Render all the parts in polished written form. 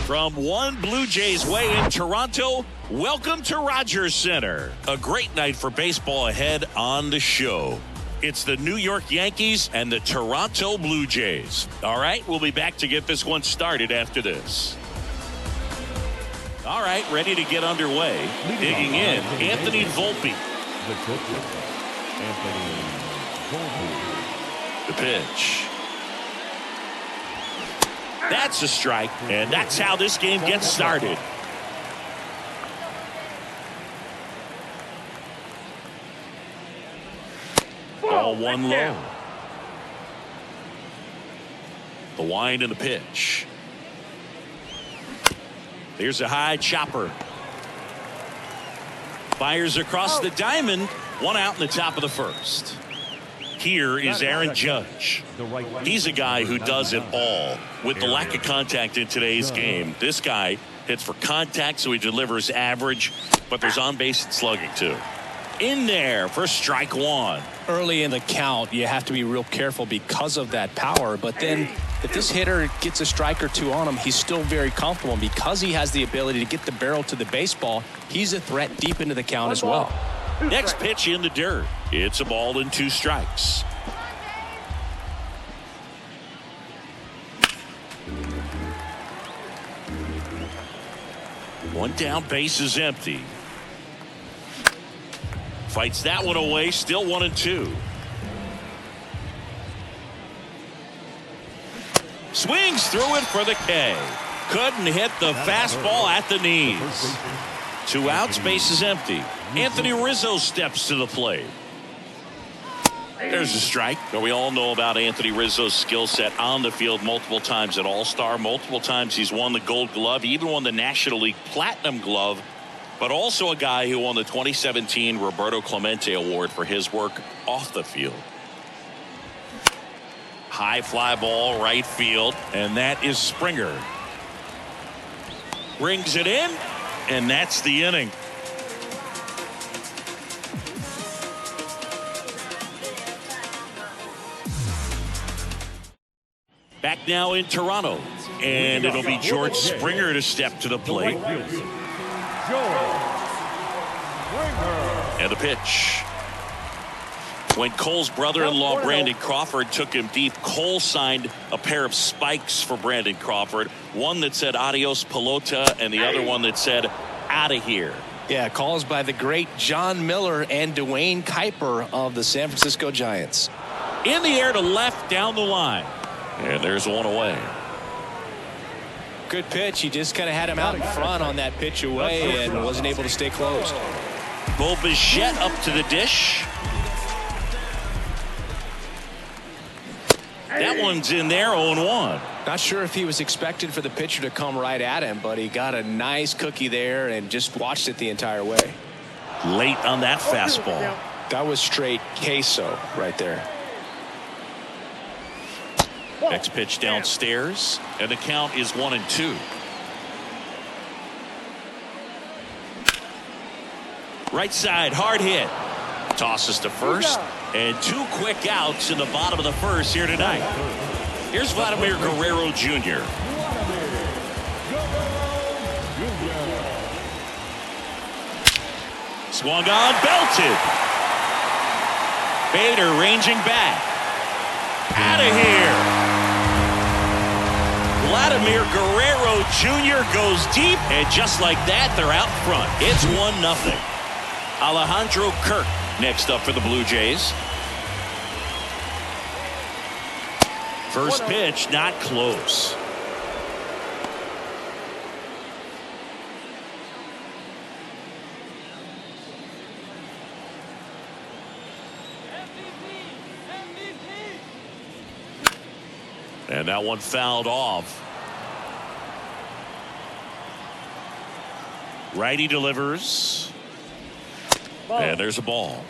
From one Blue Jays way in Toronto, welcome to Rogers Center. A great night for baseball ahead on the show. It's the New York Yankees and the Toronto Blue Jays. All right, we'll be back to get this one started after this. All right, ready to get underway. Digging in, Anthony Volpe. The pitch. That's a strike, and that's how this game gets started. Ball one low. The wind and the pitch. There's a high chopper. Fires across the diamond. One out in the top of the first. Here is Aaron Judge. He's a guy who does it all. With the lack of contact in today's game, this guy hits for contact, so he delivers average, but there's on-base and slugging too. In there for strike one. Early in the count, you have to be real careful because of that power, but then if this hitter gets a strike or two on him, he's still very comfortable. And because he has the ability to get the barrel to the baseball, he's a threat deep into the count as well. Next pitch in the dirt. It's a ball and 2 strikes. One down, base is empty. Fights that one away, still 1-2. Swings through it for the K. Couldn't hit the fastball at the knees. 2 outs, base is empty. Anthony Rizzo steps to the plate. There's a strike. We all know about Anthony Rizzo's skill set on the field. Multiple times at All-Star. Multiple times he's won the Gold Glove. He even won the National League Platinum Glove. But also a guy who won the 2017 Roberto Clemente Award for his work off the field. High fly ball, right field. And that is Springer. Brings it in. And that's the inning. Back now in Toronto, and it'll be George Springer to step to the plate. And the pitch. When Cole's brother-in-law Brandon Crawford took him deep, Cole signed a pair of spikes for Brandon Crawford. One that said adios pelota and the other one that said out of here. Yeah, calls by the great John Miller and Dwayne Kuiper of the San Francisco Giants. In the air to left down the line. And there's one away. Good pitch. He just kind of had him out in front on that pitch away and wasn't able to stay close. Bo Bichette up to the dish. That one's in there, 0-1. Not sure if he was expecting for the pitcher to come right at him, but he got a nice cookie there and just watched it the entire way. Late on that fastball. That was straight queso right there. Next pitch downstairs, and the count is 1-2. Right side, hard hit. Tosses to first, and 2 quick outs in the bottom of the first here tonight. Here's Vladimir Guerrero Jr. Swung on, belted. Bader ranging back. Out of here. Vladimir Guerrero Jr. goes deep, and just like that, they're out front. It's 1-0. Alejandro Kirk next up for the Blue Jays. First pitch, not close. And that one fouled off. Righty delivers. And there's a ball.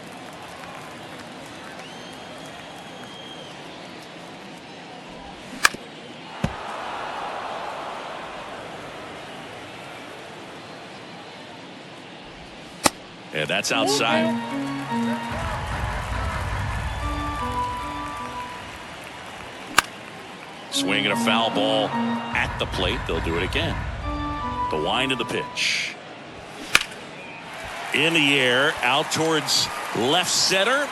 And that's outside. Swinging a foul ball at the plate. They'll do it again. The wind of the pitch. In the air, out towards left center.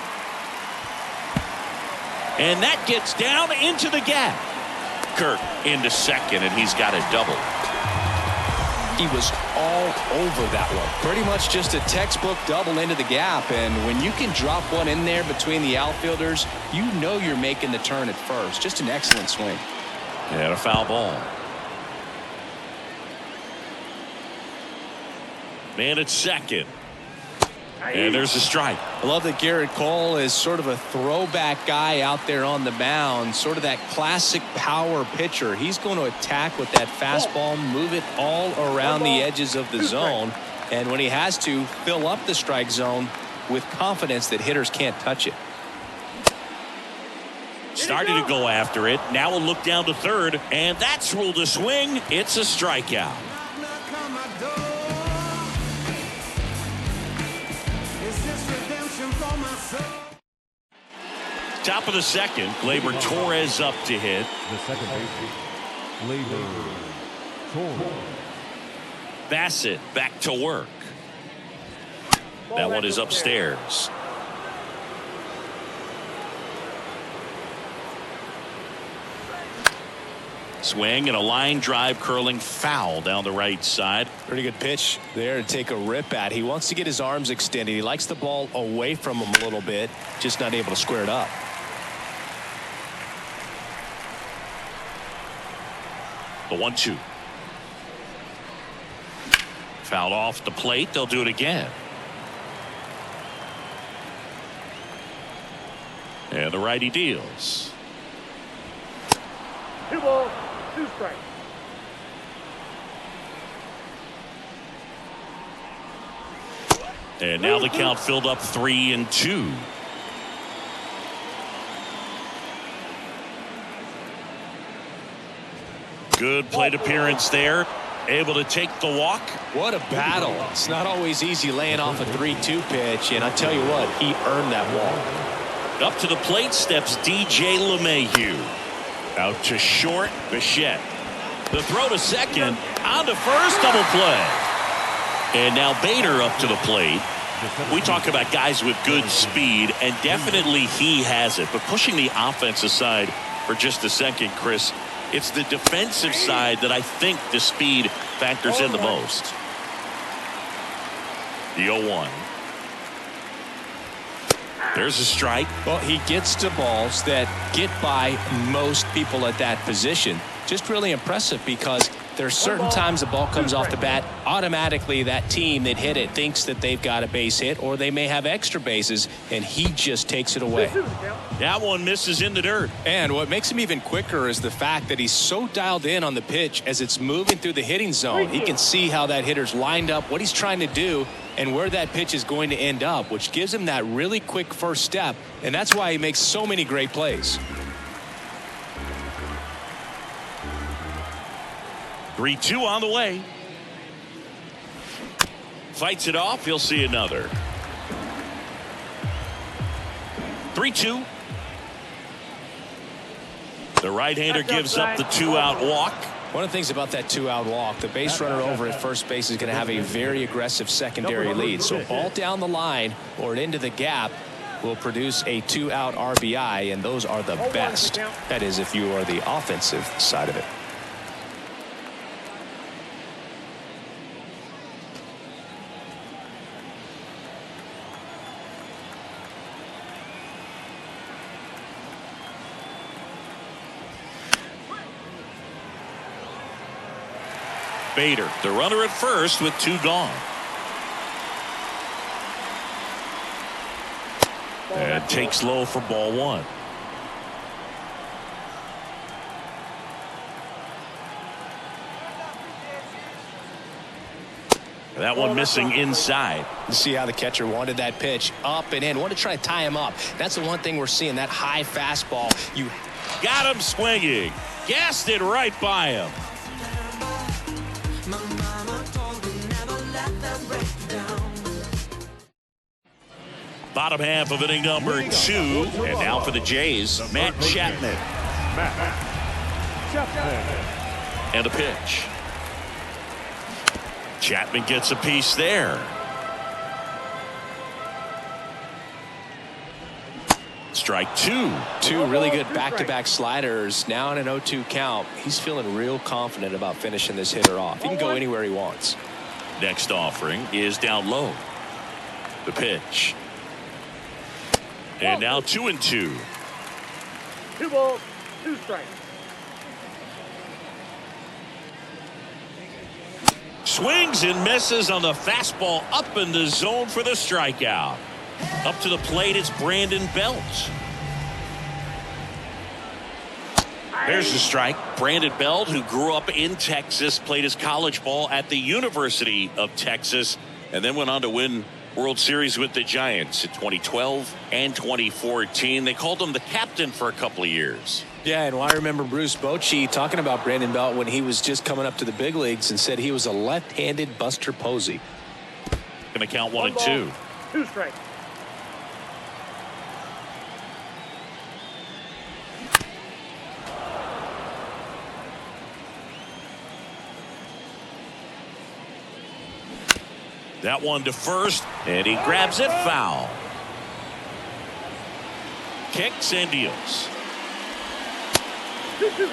And that gets down into the gap. Kirk into second, and he's got a double. He was all over that one. Pretty much just a textbook double into the gap. And when you can drop one in there between the outfielders, you know you're making the turn at first. Just an excellent swing. And a foul ball. Man at second. And there's a strike. I love that Garrett Cole is sort of a throwback guy out there on the mound, sort of that classic power pitcher. He's going to attack with that fastball, move it all around the edges of the zone, and when he has to, fill up the strike zone with confidence that hitters can't touch it. Starting to go after it. Now we'll look down to third, and that's ruled a swing. It's a strikeout. Top of the second, Gleyber Torres up to hit. The second baseman, Gleyber Torres. Bassett back to work. That one is upstairs. Swing and a line drive curling foul down the right side. Pretty good pitch there to take a rip at. He wants to get his arms extended. He likes the ball away from him a little bit, just not able to square it up. The 1-2. Fouled off the plate. They'll do it again. And the righty deals. 2 balls, 2 strikes. And now the count filled up 3-2. Good plate appearance there. Able to take the walk. What a battle. It's not always easy laying off a 3-2 pitch, and I tell you what, he earned that walk. Up to the plate steps DJ LeMahieu. Out to short, Bichette. The throw to second, on to first, double play. And now Bader up to the plate. We talk about guys with good speed, and definitely he has it. But pushing the offense aside for just a second, Chris, it's the defensive side that I think the speed factors in the most. The 0-1. There's a strike. Well, he gets to balls that get by most people at that position. Just really impressive because there's certain times the ball comes off the bat, automatically that team that hit it thinks that they've got a base hit or they may have extra bases, and he just takes it away. That one misses in the dirt. And what makes him even quicker is the fact that he's so dialed in on the pitch as it's moving through the hitting zone. He can see how that hitter's lined up, what he's trying to do, and where that pitch is going to end up, which gives him that really quick first step, and that's why he makes so many great plays. 3-2 on the way. Fights it off. He'll see another. 3-2. The right-hander gives up the 2-out walk. One of the things about that 2-out walk, the base runner over at first base is going to have a very aggressive secondary lead. So ball down the line or into the gap will produce a 2-out RBI, and those are the best. That is, if you are the offensive side of it. Bader, the runner at first with 2 gone. And takes low for ball 1. That one missing inside. You see how the catcher wanted that pitch up and in. Wanted to try to tie him up. That's the one thing we're seeing, that high fastball. You got him swinging. Gassed it right by him. Bottom half of inning number 2. And now for the Jays, Matt Chapman. And the pitch. Chapman gets a piece there. Strike two. Two really good back-to-back sliders. Now in an 0-2 count. He's feeling real confident about finishing this hitter off. He can go anywhere he wants. Next offering is down low. The pitch. And now 2-2. 2 balls, 2 strikes. Swings and misses on the fastball up in the zone for the strikeout. Up to the plate, it's Brandon Belt. There's the strike. Brandon Belt, who grew up in Texas, played his college ball at the University of Texas, and then went on to win World Series with the Giants in 2012 and 2014. They called him the captain for a couple of years. Yeah, and I remember Bruce Bochy talking about Brandon Belt when he was just coming up to the big leagues and said he was a left-handed Buster Posey. Going to count 1-2. 2 strikes. That one to first, and he grabs it foul. Kicks and deals. 2-2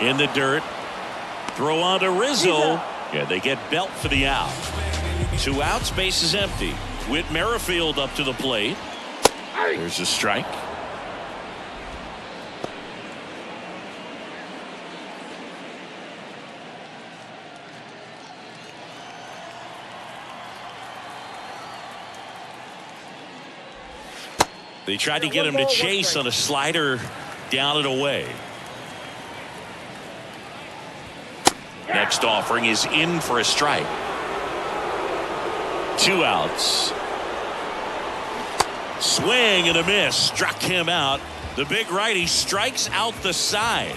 In the dirt. Throw on to Rizzo. Yeah, they get Belt for the out. 2 outs, base is empty. Whit Merrifield up to the plate. There's a strike. They tried to get him to chase on a slider down and away. Next offering is in for a strike. 2 outs. Swing and a miss. Struck him out. The big righty strikes out the side.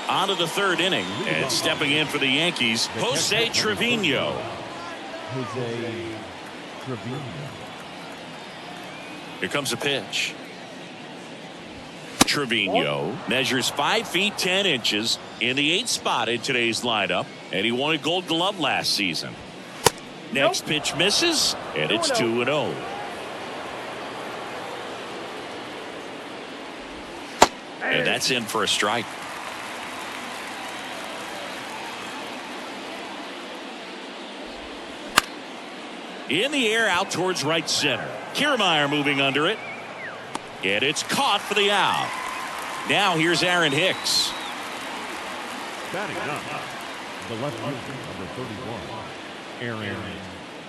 On to the 3rd inning, and stepping in for the Yankees, Jose Trevino. Jose Trevino. Here comes a pitch. Trevino measures 5 feet 10 inches in the 8th spot in today's lineup, and he won a Gold Glove last season. Next pitch misses, and it's 2-0. And that's in for a strike. In the air, out towards right center. Kiermaier moving under it. And it's caught for the out. Now here's Aaron Hicks. Batting up, the left fielder, number 31, Aaron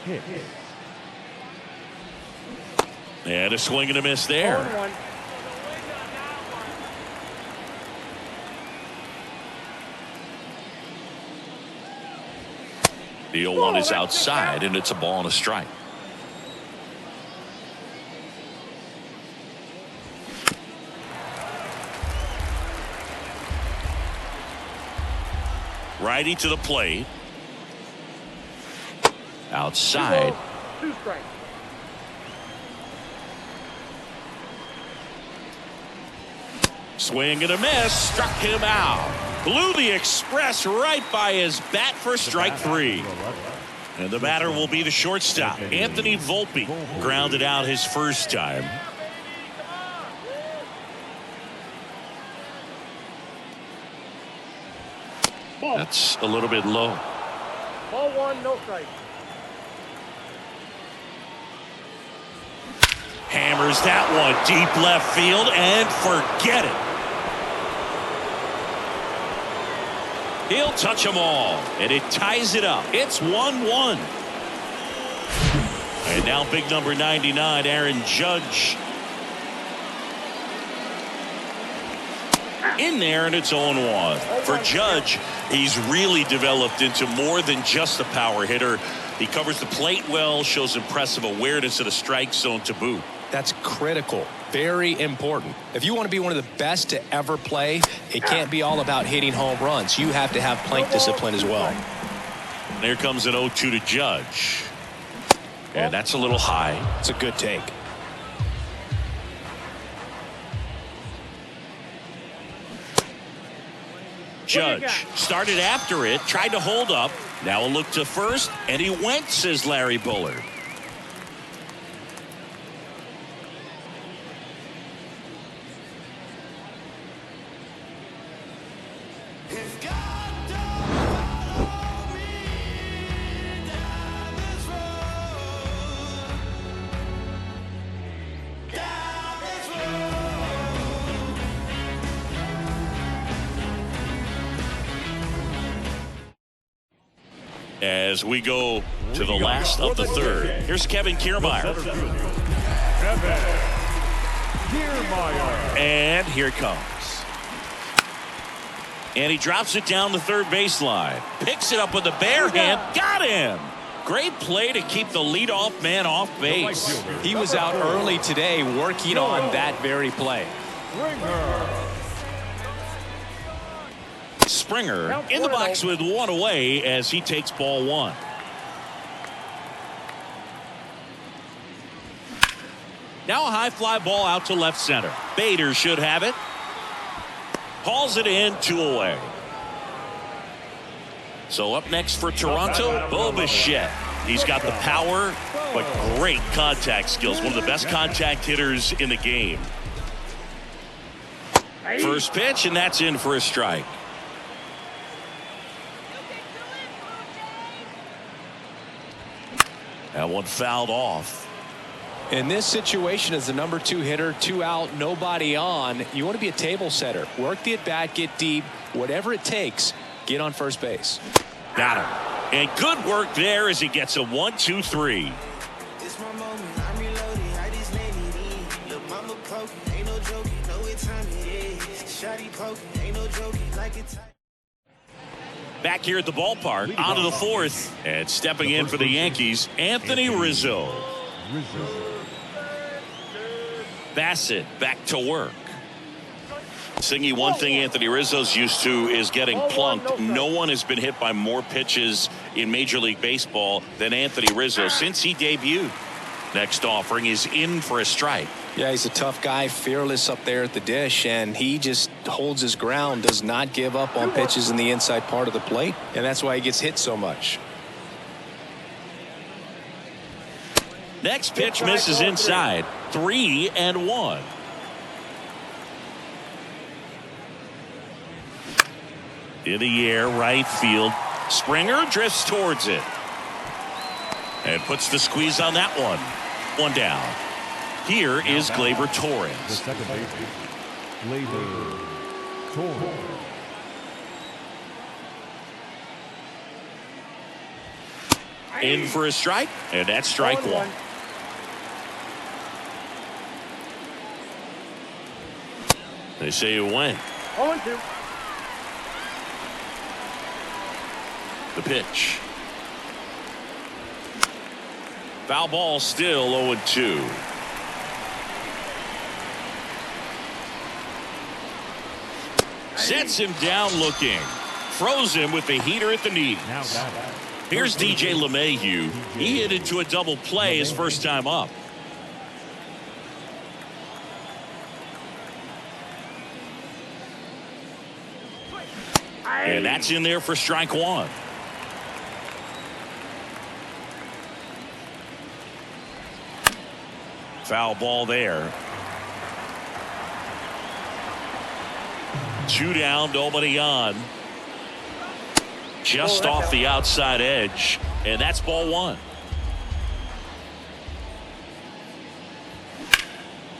Hicks. And a swing and a miss there. 1-1. The 0-1 is outside, and it's a ball and a strike. Righty to the plate. Outside. 2 strikes. Swing and a miss. Struck him out. Blew the express right by his bat for strike 3. And the batter will be the shortstop, Anthony Volpe. Grounded out his first time. That's a little bit low. Ball 1, no strike. Hammers that one deep left field and forget it. He'll touch them all, and it ties it up. It's 1-1. And now big number 99, Aaron Judge. In there, and it's 0-1. For Judge, he's really developed into more than just a power hitter. He covers the plate well, shows impressive awareness of the strike zone to boot. That's critical. Very important. If you want to be one of the best to ever play, it can't be all about hitting home runs. You have to have plate discipline as well. Here comes an 0-2 to Judge. And that's a little high. It's a good take. Judge started after it, tried to hold up. Now a look to first, and he went, says Larry Bullard. As we go to the last of the third, here's Kevin Kiermaier. And here it comes. And he drops it down the third baseline. Picks it up with the bare hand. Got him. Great play to keep the leadoff man off base. He was out early today working on that very play. Springer in the box with one away as he takes ball one. Now a high fly ball out to left center. Bader should have it. Hauls it in, 2 away. So up next for Toronto, Bo Bichette. He's got the power, but great contact skills. One of the best contact hitters in the game. First pitch, and that's in for a strike. That one fouled off. In this situation, as the number 2 hitter, 2 out, nobody on, you want to be a table setter. Work the at bat, get deep, whatever it takes, get on first base. Got him. And good work there as he gets a 1-2-3. This my moment, I'm reloaded, I just let it in. Look, mama poking, ain't no joking, know what time it is. Shotty poking, ain't no joking, like it's Back here at the ballpark, on to the fourth. And stepping in for the Yankees, Anthony Rizzo. Bassett back to work. Singy, one thing Anthony Rizzo's used to is getting plunked. No one has been hit by more pitches in Major League Baseball than Anthony Rizzo since he debuted. Next offering is in for a strike. Yeah, he's a tough guy, fearless up there at the dish, and he just holds his ground, does not give up on pitches in the inside part of the plate, and that's why he gets hit so much. Next pitch misses inside. 3-1. In the air, right field. Springer drifts towards it. And puts the squeeze on that one. One down. Here is Gleyber The Torres. second baseman, Gleyber Torres. In for a strike, and that's strike one. They say it went. 0-2. The pitch. Foul ball, still 0-2. Sets him down looking. Throws him with the heater at the knees. Now batting. Here's DJ LeMahieu. He hit into a double play his first time up. And that's in there for strike one. Foul ball there. 2 down, nobody on. Just off the outside edge, and that's ball one.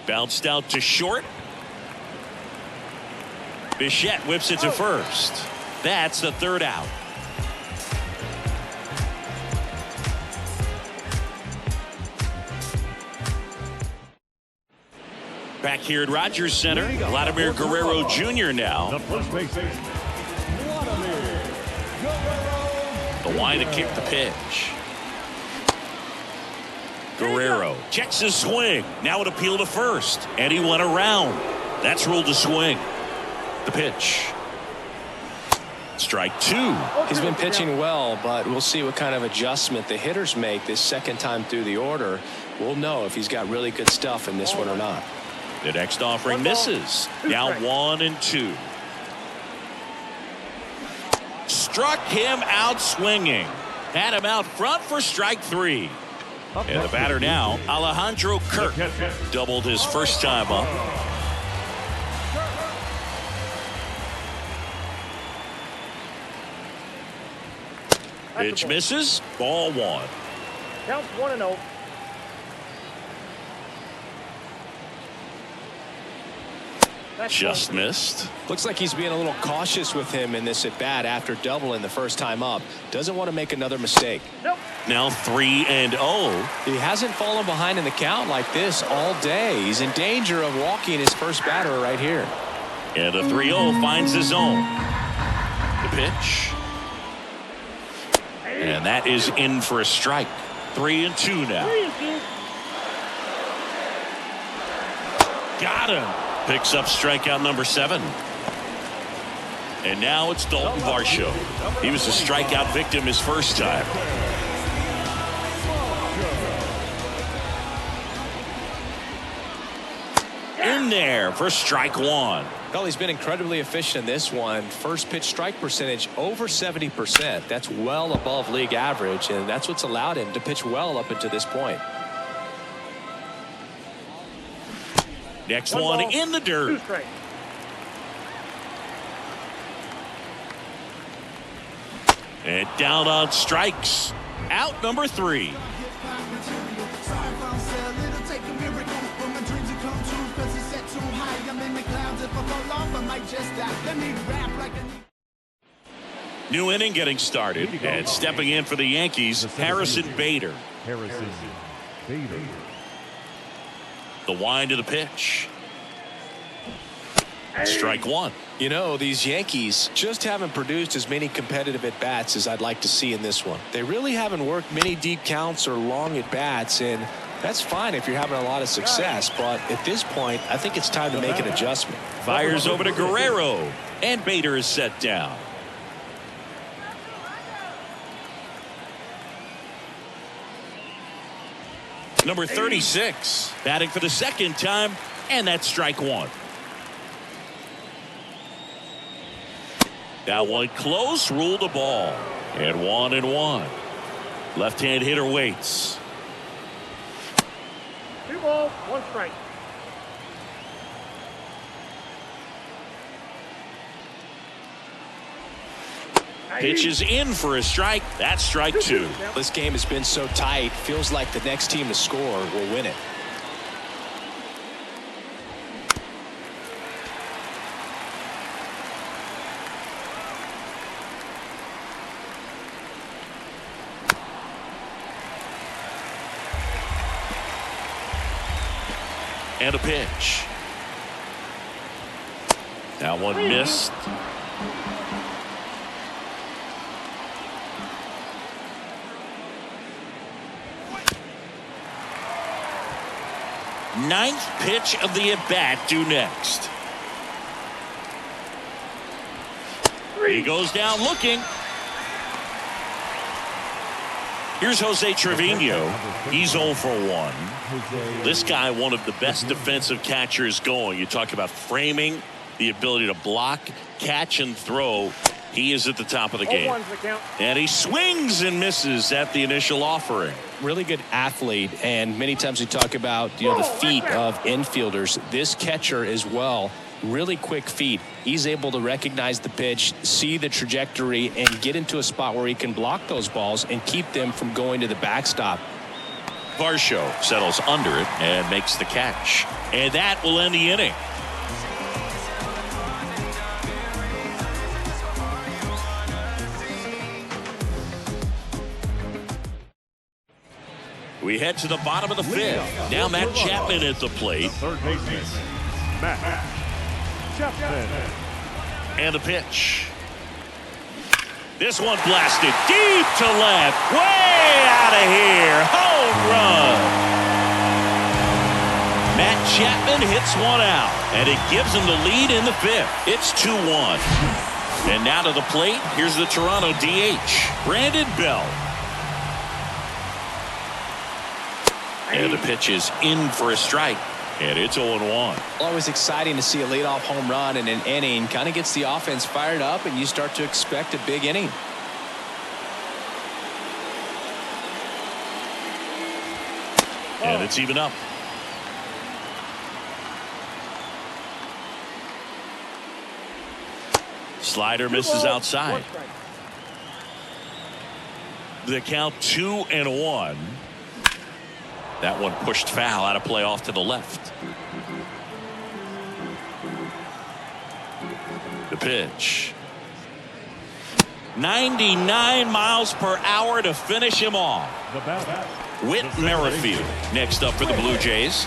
Bounced out to short. Bichette whips it to first. That's the third out. Back here at Rogers Center, Vladimir Guerrero Jr. now. The first baseman, Vladimir Guerrero. The line to kick the pitch. Guerrero checks his swing. Now an appeal to first. And he went around. That's ruled a swing. The pitch. strike two. He's been pitching well, but we'll see what kind of adjustment the hitters make this second time through the order. We'll know if he's got really good stuff in this one or not. The next offering misses. Now 1-2. Struck him out swinging. Had him out front for strike three. And the batter now, Alejandro Kirk, doubled his first time up. Pitch misses. Ball one. Counts 1-0. Just missed. Looks like he's being a little cautious with him in this at bat after doubling the first time up. Doesn't want to make another mistake. Nope. Now 3-0. He hasn't fallen behind in the count like this all day. He's in danger of walking his first batter right here. And the 3-0 finds the zone. The pitch. And that is in for a strike. 3-2 now. Got him. Picks up strikeout number 7. And now it's Dalton Varsho. He was a strikeout victim his first time. In there for strike one. Well, he's been incredibly efficient in this one. First pitch strike percentage over 70%. That's well above league average, and that's what's allowed him to pitch well up until this point. Next one in the dirt. And down on strikes. Out number 3. New inning getting started. And stepping in for the Yankees, Harrison Bader. The wind of the pitch. Strike one. You know, these Yankees just haven't produced as many competitive at-bats as I'd like to see in this one. They really haven't worked many deep counts or long at-bats, and that's fine if you're having a lot of success. But at this point, I think it's time to make an adjustment. Fires over to Guerrero, and Bader is set down. Number 36, batting for the second time, and that's strike one. That one close, ruled the ball. And 1-1. Left-hand hitter waits. 2 balls, 1 strike. Pitch is in for a strike. That's strike two. This game has been so tight. Feels like the next team to score will win it. And a pitch. That one missed. Ninth pitch of the at-bat due next. He goes down looking. Here's Jose Trevino. He's 0 for 1. This guy, one of the best defensive catchers going. You talk about framing, the ability to block, catch, and throw. He is at the top of the game. And he swings and misses at the initial offering. Really good athlete, and many times we talk about the feet of infielders. This catcher as well, really quick feet. He's able to recognize the pitch, see the trajectory, and get into a spot where he can block those balls and keep them from going to the backstop. Varsho settles under it and makes the catch. And that will end the inning. We head to the bottom of the fifth. Now Matt Chapman at the plate. Third baseman, Matt Chapman. And the pitch. This one blasted deep to left. Way out of here. Home run. Matt Chapman hits one out, and it gives him the lead in the fifth. It's 2-1. And now to the plate, here's the Toronto DH, Brandon Bell. And the pitch is in for a strike. And it's 0-1. Always exciting to see a leadoff home run in an inning. Kind of gets the offense fired up, and you start to expect a big inning. And it's even up. Slider misses outside. The count 2-1. That one pushed foul out of play off to the left. The pitch. 99 miles per hour to finish him off. Whit Merrifield next up for the Blue Jays.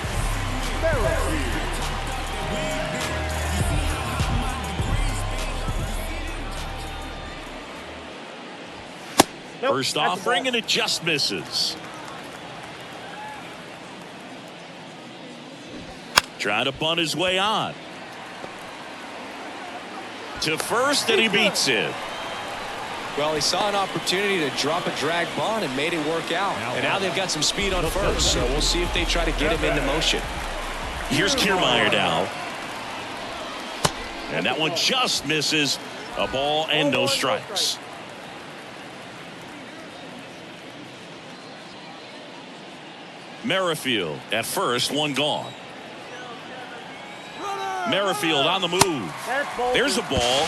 First offering, and it just misses. Trying to bunt his way on. To first, and he beats it. Well, he saw an opportunity to drop a drag bunt and made it work out. And now they've got some speed on first, so we'll see if they try to get him into motion. Here's Kiermaier now. And that one just misses. A ball and no strikes. Merrifield at first, one gone. Merrifield on the move. There's a ball.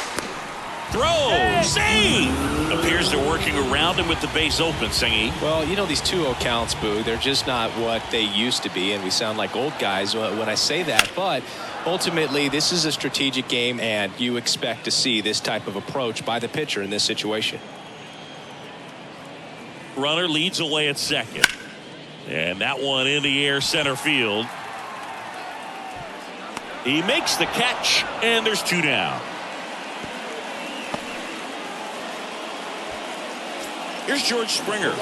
Throw. Save. Appears they're working around him with the base open, Singy. Well, you know, these 2-0 counts, Boo, they're just not what they used to be, and we sound like old guys when I say that. But ultimately, this is a strategic game, and you expect to see this type of approach by the pitcher in this situation. Runner leads away at second. And that one in the air center field. He makes the catch, and there's 2 down. Here's George Springer.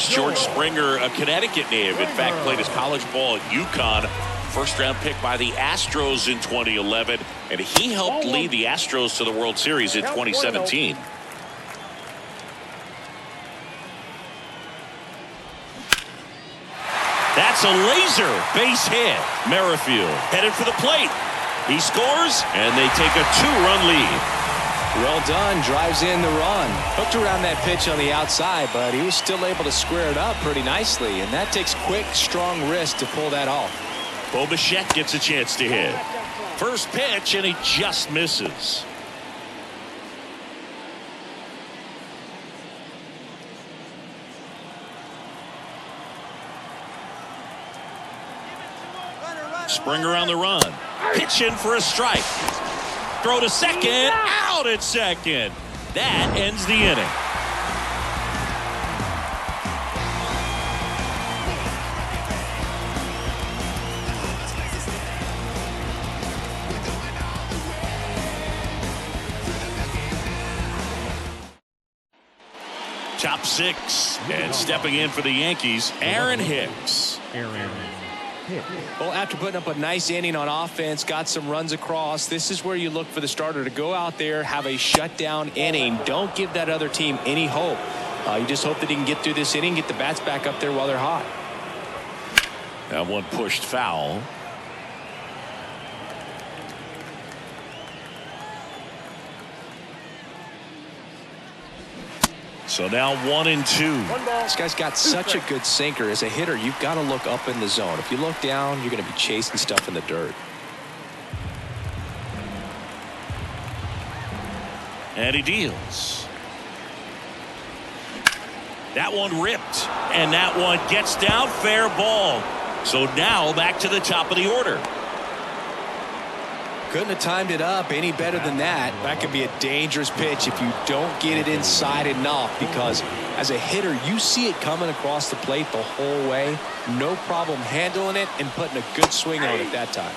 George Springer, a Connecticut native. In fact, played his college ball at UConn. First-round pick by the Astros in 2011. And he helped lead the Astros to the World Series in 2017. That's a laser base hit. Merrifield headed for the plate. He scores, and they take a 2-run lead. Well done. Drives in the run. Hooked around that pitch on the outside, but he was still able to square it up pretty nicely, and that takes quick, strong wrist to pull that off. Bo Bichette gets a chance to hit. First pitch, and he just misses. Springer on the run. Pitch in for a strike. Throw to second. Out at second. That ends the inning. Top 6. And stepping in for the Yankees, Aaron Hicks. Well, after putting up a nice inning on offense, got some runs across, this is where you look for the starter to go out there, have a shutdown inning. Don't give that other team any hope. You just hope that he can get through this inning, get the bats back up there while they're hot. That one pushed foul. So now 1-2. This guy's got such a good sinker. As a hitter, you've got to look up in the zone. If you look down, you're going to be chasing stuff in the dirt. And he deals. That one ripped. And that one gets down. Fair ball. So now back to the top of the order. Couldn't have timed it up any better than that. That could be a dangerous pitch if you don't get it inside enough, because as a hitter, you see it coming across the plate the whole way. No problem handling it and putting a good swing on it that time.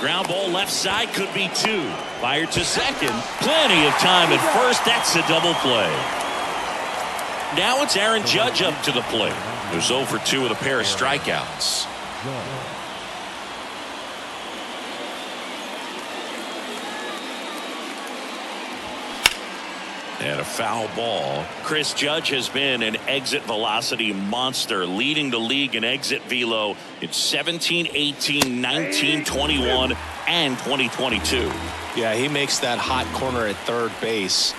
Ground ball left side, could be 2. Fired to second. Plenty of time at first. That's a double play. Now it's Aaron Judge up to the plate. There's 0 for 2 with a pair of strikeouts. And a foul ball. Chris Judge has been an exit velocity monster, leading the league in exit velo in 17, 18, 19, 21, and 2022. Yeah, he makes that hot corner at third base.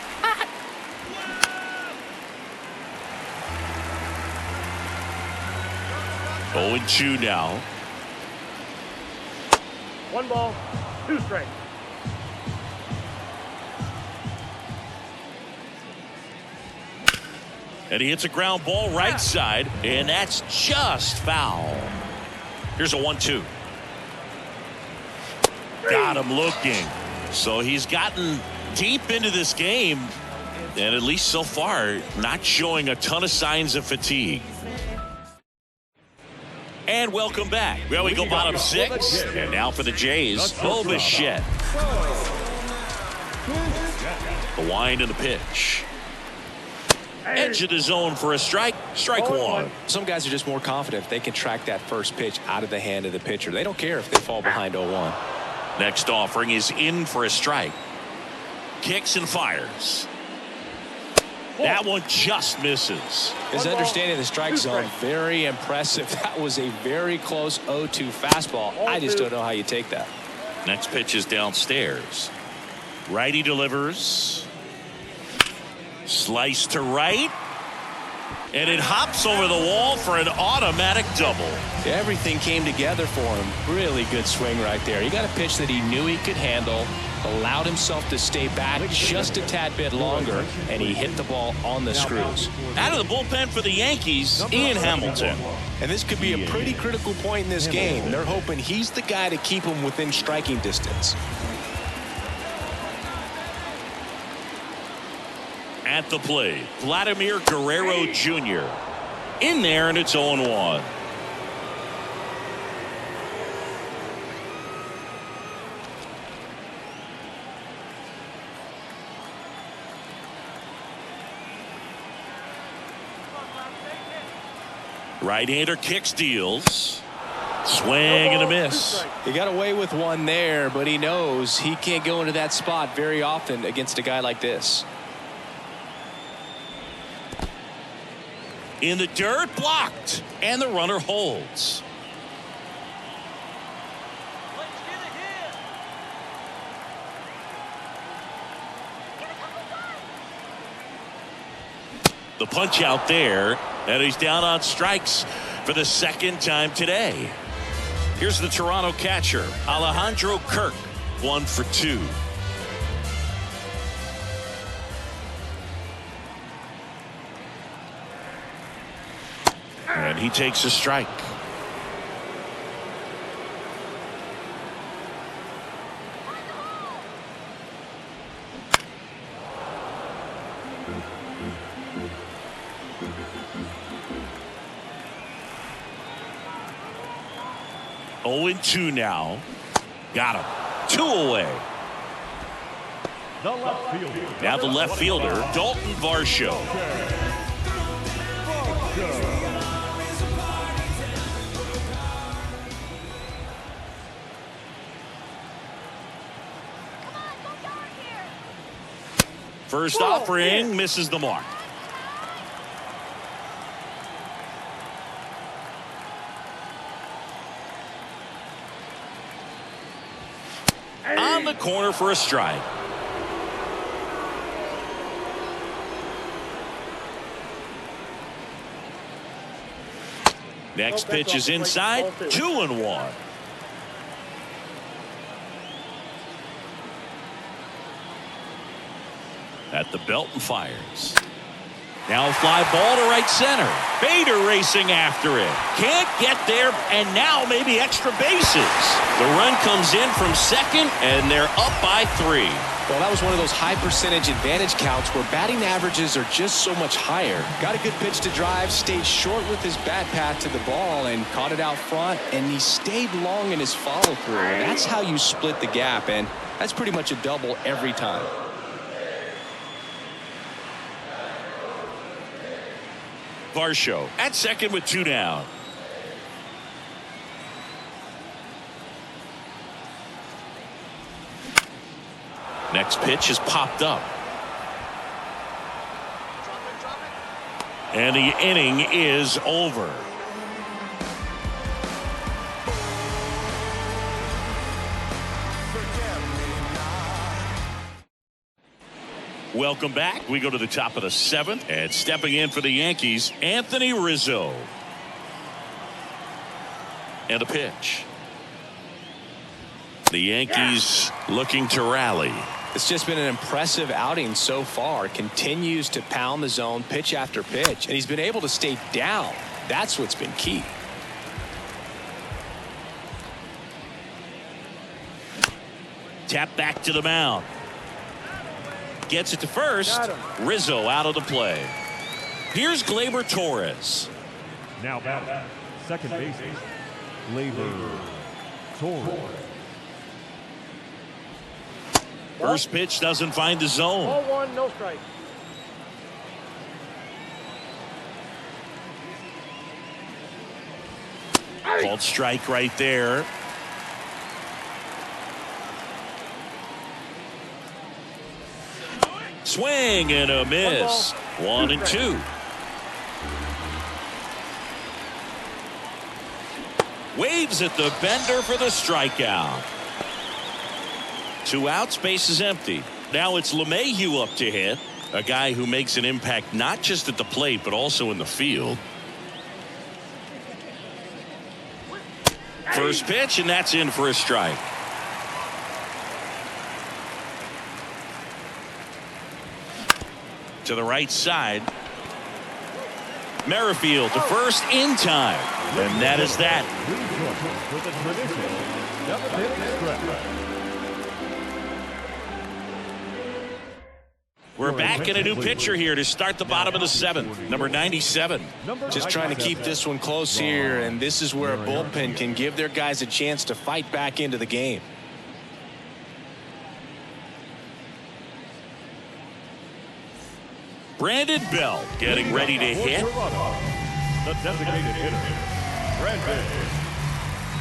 0-2 now. 1 ball, 2 strikes. And he hits a ground ball right side, and that's just foul. Here's a 1-2. Got him looking. So he's gotten deep into this game, and at least so far, not showing a ton of signs of fatigue. And welcome back. Well, we go bottom 6, and now for the Jays, Bo Bichette. The wind and the pitch. Edge of the zone for a strike. Strike 1. Some guys are just more confident if they can track that first pitch out of the hand of the pitcher. They don't care if they fall behind 0-1. Next offering is in for a strike. Kicks and fires. That one just misses. His understanding of the strike zone, very impressive. That was a very close 0-2 fastball. I just don't know how you take that. Next pitch is downstairs. Righty delivers. Slice to right. And it hops over the wall for an automatic double. Everything came together for him. Really good swing right there. He got a pitch that he knew he could handle, allowed himself to stay back just a tad bit longer, and he hit the ball on the screws. Out of the bullpen for the Yankees, Ian Hamilton. And this could be a pretty critical point in this game. They're hoping he's the guy to keep him within striking distance. At the plate, Vladimir Guerrero Jr. In there, and it's 0-1. Right-hander kicks, deals. Swing and a miss. He got away with one there, but he knows he can't go into that spot very often against a guy like this. In the dirt, blocked, and the runner holds. The punch out there, and he's down on strikes for the second time today. Here's the Toronto catcher, Alejandro Kirk, 1 for 2. And he takes a strike. Oh, 2 now. Got him. 2 away. The left fielder. Now the left fielder, Dalton Varsho. First offering misses the mark. On the corner for a strike. Next pitch is inside. 2-1. At the belt and fires. Now a fly ball to right center. Bader racing after it. Can't get there, and now maybe extra bases. The run comes in from second, and they're up by 3. Well, that was one of those high percentage advantage counts where batting averages are just so much higher. Got a good pitch to drive, stayed short with his bat path to the ball and caught it out front, and he stayed long in his follow through. And that's how you split the gap, and that's pretty much a double every time. Varsho at second with 2 down. Next pitch is popped up. And the inning is over. Welcome back. We go to the top of the 7th, and stepping in for the Yankees, Anthony Rizzo. And a pitch. The Yankees looking to rally. It's just been an impressive outing so far. Continues to pound the zone pitch after pitch, and he's been able to stay down. That's what's been key. Tap back to the mound. Gets it to first. Rizzo out of the play. Here's Gleyber Torres. Now batting, second baseman, Gleyber Torres. First pitch doesn't find the zone. Ball 1, no strike. Called strike right there. Swing and a miss. 1 and 2. Waves at the bender for the strikeout. 2 outs, base is empty. Now it's LeMahieu up to hit. A guy who makes an impact not just at the plate but also in the field. First pitch, and that's in for a strike. To the right side. Merrifield to first in time. And that is that. For the traditional 7th stretch. We're back in a new pitcher here to start the bottom of the 7th. Number 97. Just trying to keep this one close here, and this is where a bullpen can give their guys a chance to fight back into the game. Brandon Belt getting ready to hit. The designated hitter, Brandon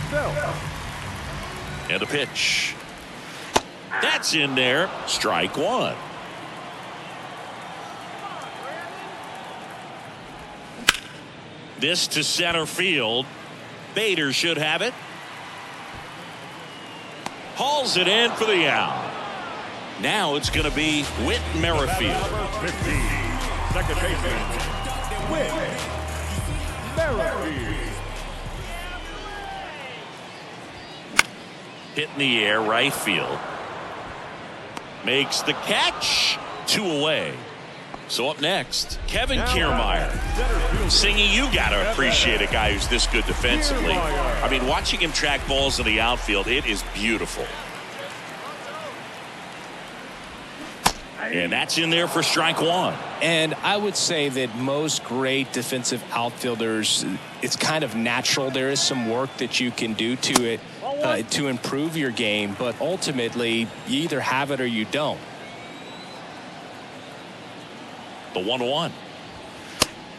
Belt. And a pitch. That's in there. Strike 1. This to center field. Bader should have it. Hauls it in for the out. Now it's going to be Whit Merrifield. Number 15, second baseman, Whit Merrifield. Hit in the air, right field. Makes the catch. 2 away. So up next, Kevin Kiermaier. Singy, you got to appreciate a guy who's this good defensively. I mean, watching him track balls in the outfield, it is beautiful. And that's in there for strike 1. And I would say that most great defensive outfielders, it's kind of natural. There is some work that you can do to it to improve your game, but ultimately you either have it or you don't. The 1-1.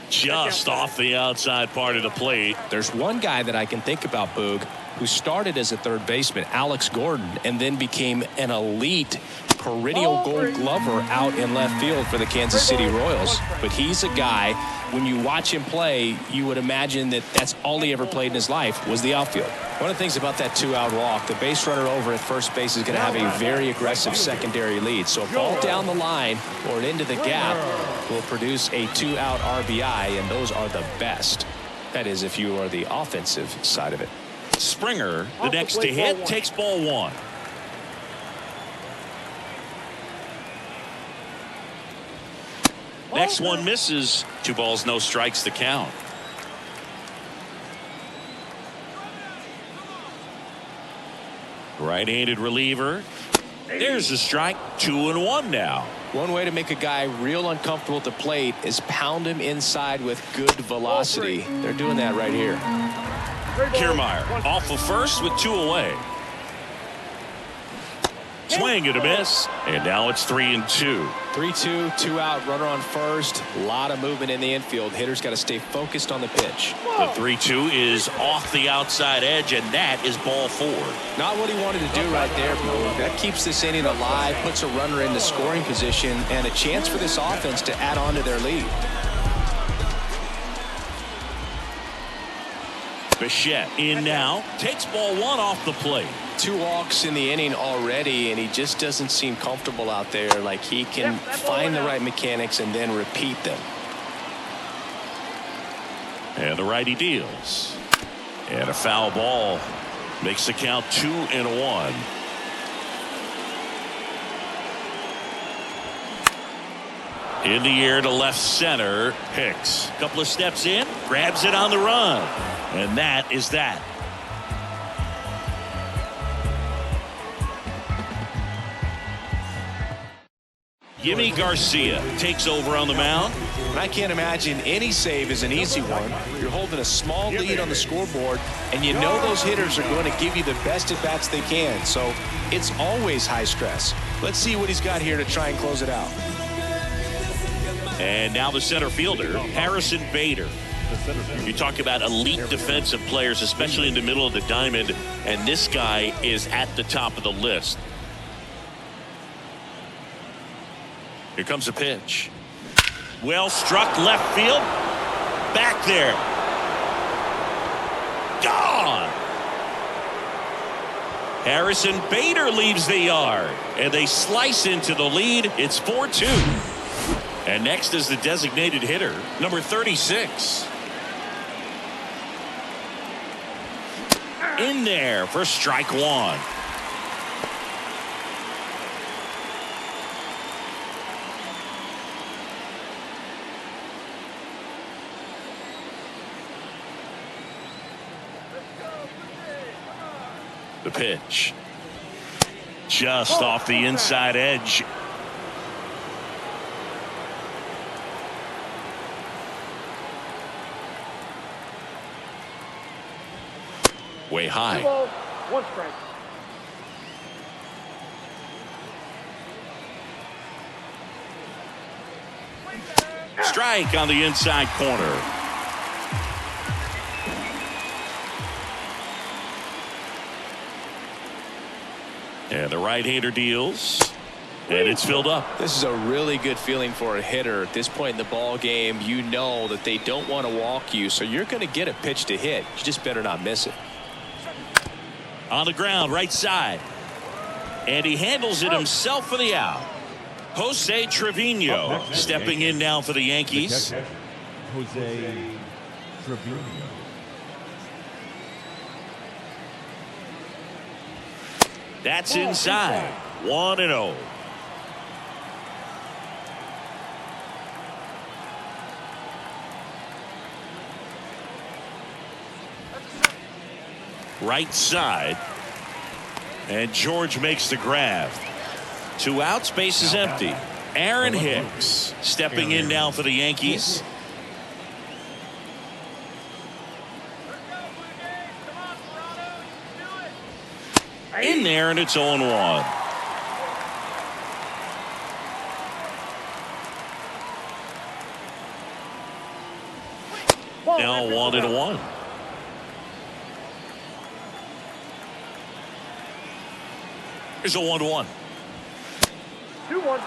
Just off the outside part of the plate. There's one guy that I can think about, Boog, who started as a third baseman, Alex Gordon, and then became an elite perennial Gold Glover out in left field for the Kansas City Royals. But he's a guy, when you watch him play, you would imagine that that's all he ever played in his life was the outfield. One of the things about that 2-out walk, the base runner over at first base is going to have a very aggressive secondary lead. So a ball down the line or into the gap will produce a 2-out RBI, and those are the best. That is, if you are the offensive side of it. Springer, the next to hit, takes ball 1. Next one misses. 2 balls, no strikes to count. Right-handed reliever. There's a strike. 2-1 now. One way to make a guy real uncomfortable at the plate is pound him inside with good velocity. They're doing that right here. Kiermaier off of first with 2 away. Swing and a miss. And now it's 3-2. 3-2, 2 out, runner on first. A lot of movement in the infield. Hitters got to stay focused on the pitch. The 3-2 is off the outside edge, and that is ball 4. Not what he wanted to do right there, Bo. That keeps this inning alive, puts a runner in the scoring position, and a chance for this offense to add on to their lead. Bichette in now, takes ball 1 off the plate. 2 walks in the inning already, and he just doesn't seem comfortable out there. Like he can find the right mechanics and then repeat them. And the righty deals. And a foul ball makes the count 2-1. In the air to left center. Hicks. Couple of steps in. Grabs it on the run. And that is that. Jimmy Garcia takes over on the mound. And I can't imagine any save is an easy one. You're holding a small lead on the scoreboard, and you know those hitters are going to give you the best at-bats they can. So it's always high stress. Let's see what he's got here to try and close it out. And now the center fielder, Harrison Bader. You talk about elite defensive players, especially in the middle of the diamond, and this guy is at the top of the list. Here comes a pitch. Well struck left field. Back there. Gone. Harrison Bader leaves the yard, and they slice into the lead. It's 4-2. And next is the designated hitter, number 36. In there for strike 1. The pitch. Just off the inside edge. Way high. 1 strike. Strike on the inside corner. And the right-hander deals. And it's filled up. This is a really good feeling for a hitter at this point in the ball game. You know that they don't want to walk you, so you're going to get a pitch to hit. You just better not miss it. On the ground, right side. And he handles it himself for the out. Jose Trevino stepping in now for the Yankees. Jose Trevino. That's inside. 1-0. Right side. And George makes the grab. 2 outs, base is empty. Aaron Hicks stepping in now for the Yankees. In there, and it's 0-1. Now 1-1. Here's a 1-1. 2-1.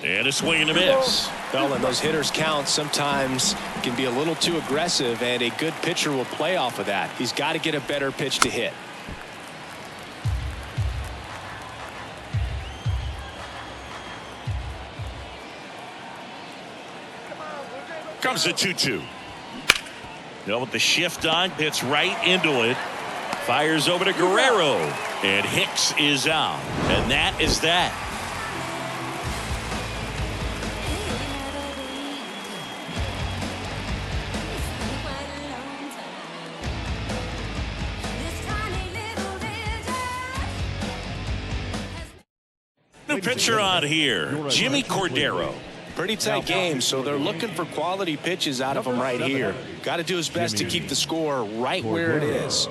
And a swing and a miss. Well, and those hitters count sometimes can be a little too aggressive, and a good pitcher will play off of that. He's got to get a better pitch to hit. Comes a 2-2. With the shift on, hits right into it. Fires over to Guerrero. And Hicks is out. And that is that. New pitcher on here, Jimmy Cordero. Pretty tight game, so they're looking for quality pitches out of him right here. Got to do his best to keep the score right where it is.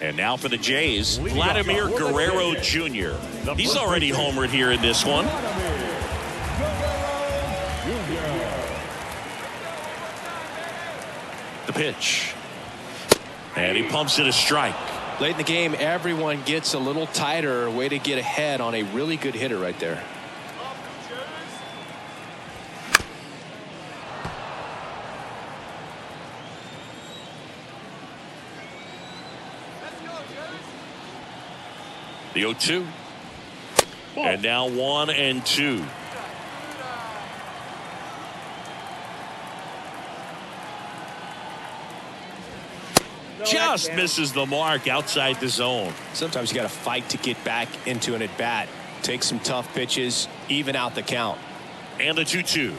And now for the Jays, Vladimir Guerrero Jr. He's already homered here in this one. The pitch. And he pumps it a strike. Late in the game, everyone gets a little tighter. Way to get ahead on a really good hitter right there. The 0-2. And now 1-2. Just misses the mark outside the zone. Sometimes you got to fight to get back into an at-bat. Take some tough pitches, even out the count. And the 2-2.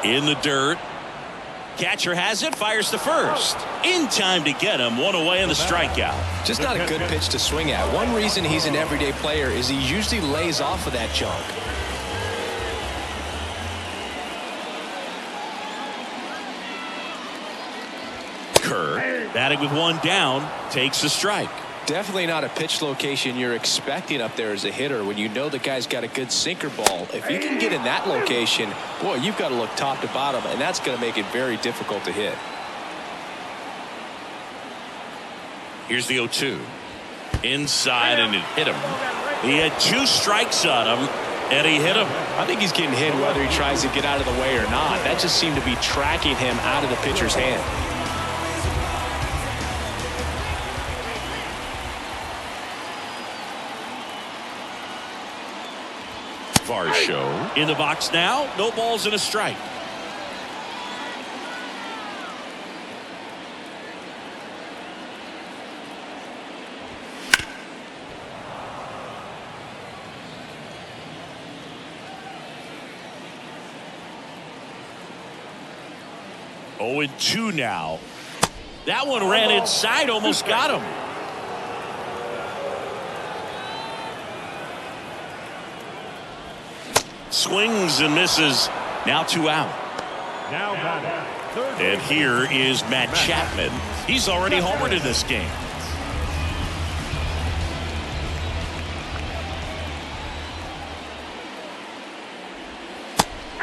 In the dirt. Catcher has it, fires to first. In time to get him, one away and the strikeout. Just not a good pitch to swing at. One reason he's an everyday player is he usually lays off of that junk. Kerr, batting with one down, takes a strike. Definitely not a pitch location you're expecting up there as a hitter when you know the guy's got a good sinker ball. If you can get in that location, boy, you've got to look top to bottom, and that's going to make it very difficult to hit. Here's the 0-2. Inside, and it hit him. He had 2 strikes on him, and he hit him. I think he's getting hit whether he tries to get out of the way or not. That just seemed to be tracking him out of the pitcher's hand. Varsho in the box now. No balls and a strike. Oh, and 2 now. That one ran inside, almost got him. Swings and misses. Now 2 out. And here is Matt Chapman. He's already homered in this game.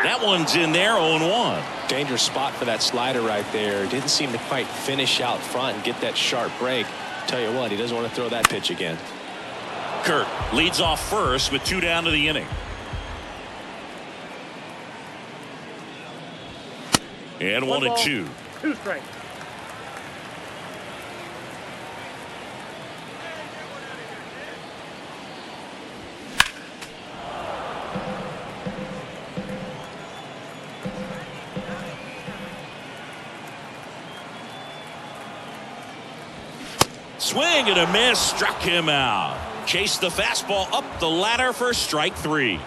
That one's in there, 0-1. Dangerous spot for that slider right there. Didn't seem to quite finish out front and get that sharp break. Tell you what, he doesn't want to throw that pitch again. Kirk leads off first with 2 down to the inning. And 1-2. 2 strikes. Swing and a miss, struck him out. Chased the fastball up the ladder for strike 3.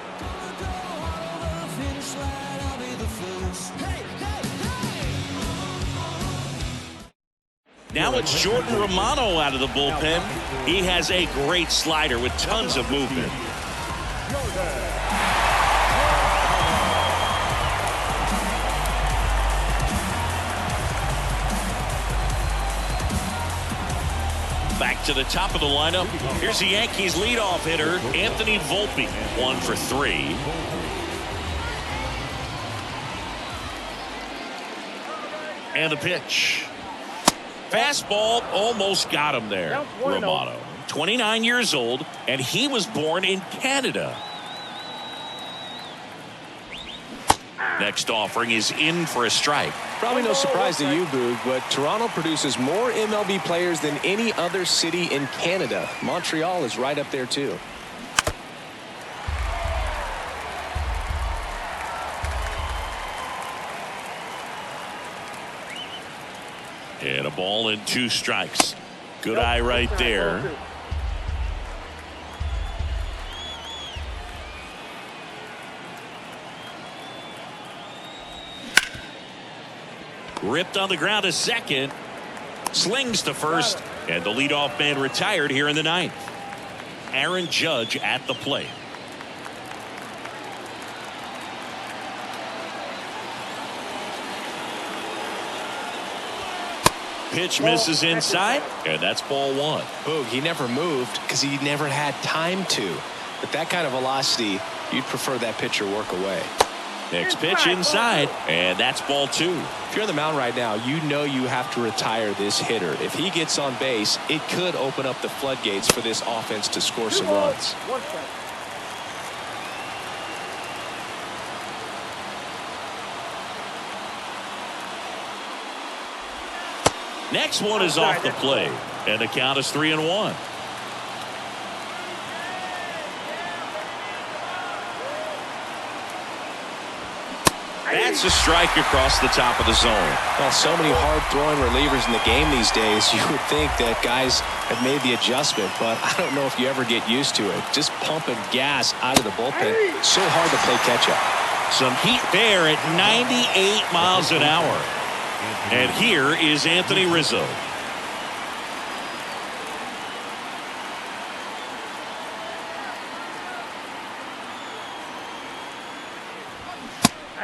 Now it's Jordan Romano out of the bullpen. He has a great slider with tons of movement. Back to the top of the lineup. Here's the Yankees leadoff hitter, Anthony Volpe, 1 for 3. And the pitch. Fastball almost got him there. Romano, 29 years old, and he was born in Canada. Next offering is in for a strike. Probably no surprise to you, Boog, but Toronto produces more MLB players than any other city in Canada. Montreal is right up there, too. And a ball and 2 strikes. Good eye right there. Ripped on the ground to second. Slings to first. And the leadoff man retired here in the 9th. Aaron Judge at the plate. Pitch misses inside, and that's ball 1. Boog, he never moved because he never had time to. But that kind of velocity, you'd prefer that pitcher work away. Next pitch inside, and that's ball 2. If you're on the mound right now, you know you have to retire this hitter. If he gets on base, it could open up the floodgates for this offense to score some runs. 1 strike. Next one is off the plate, and the count is 3-1. That's a strike across the top of the zone. Well, so many hard-throwing relievers in the game these days, you would think that guys have made the adjustment, but I don't know if you ever get used to it. Just pumping gas out of the bullpen, so hard to play catch-up. Some heat there at 98 miles an hour. And here is Anthony Rizzo.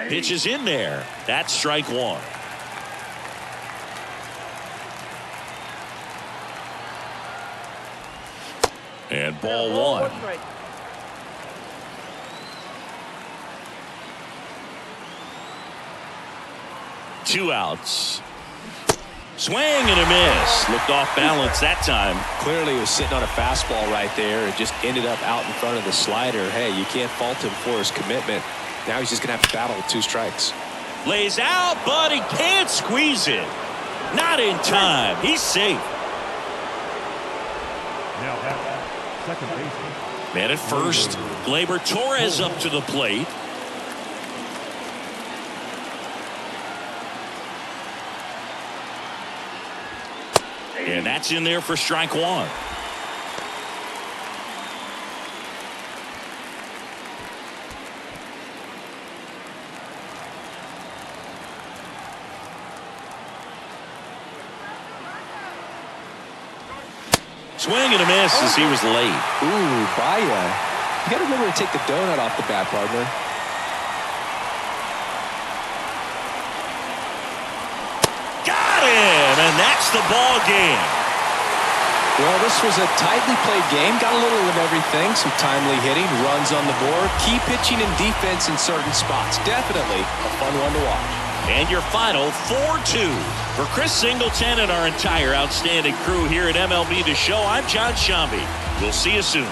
Pitch is in there. That's strike 1. And ball 1. 2 outs. Swing and a miss. Looked off balance that time. Clearly he was sitting on a fastball right there and just ended up out in front of the slider. Hey, you can't fault him for his commitment. Now he's just going to have to battle with 2 strikes. Lays out, but he can't squeeze it. Not in time. He's safe. Now at second baseman. Man at first. Gleyber Torres up to the plate. And that's in there for strike 1. Swing and a miss as he was late. Ooh, Baya. You got to remember to take the donut off the bat, partner. Got him, and that's the ball game. Well, this was a tightly played game. Got a little of everything. Some timely hitting, runs on the board, key pitching and defense in certain spots. Definitely a fun one to watch. And your final 4-2. For Chris Singleton and our entire outstanding crew here at MLB The Show, I'm John Shambi. We'll see you soon.